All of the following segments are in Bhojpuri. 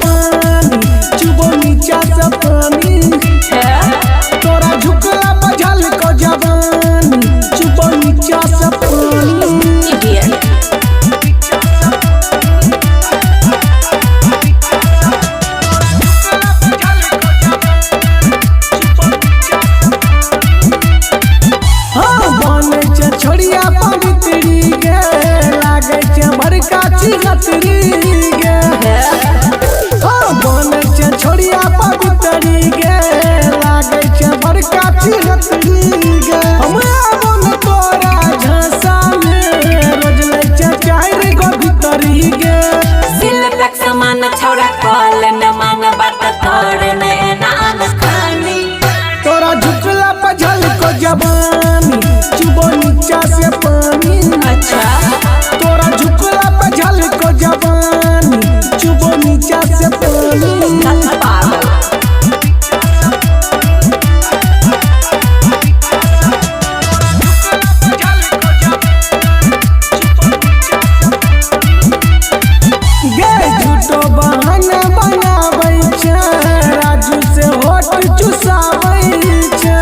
जवानी चुबो नीचा से पानी तोरा झुकला बजल को जवानी चुबो नीचा से पानी छोड़िया पवित्री गे लागे छे बड़का चिहतरी गे बने छे छोड़िया पवित्री गे लागे छे बड़का चिहतरी गे हमरा मन तोरा झांसा में रोज ले छे चार गो भीतरी गे दिल तक समान छौड़ा कॉल न मान बात तोड़ नैना खानी तोरा झुकला पझल को जवानी चुबो नीचा से पानी तोरा झुकला पझल को जवानी चुबो नीचा से पानी गे झूठो बहाना बनाबै छे राजू से होठ चुसाबै छे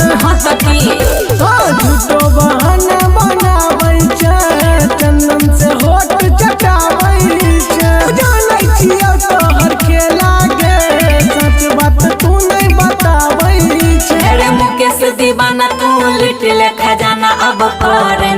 झूठो बहाना बनाबै छे चंदन से होठ चटाबै छे जानै छियौ तोहर खेला गे सच बात तू नहीं बताबै छे मुकेश दीवाना तू लिटिल खजाना अब करे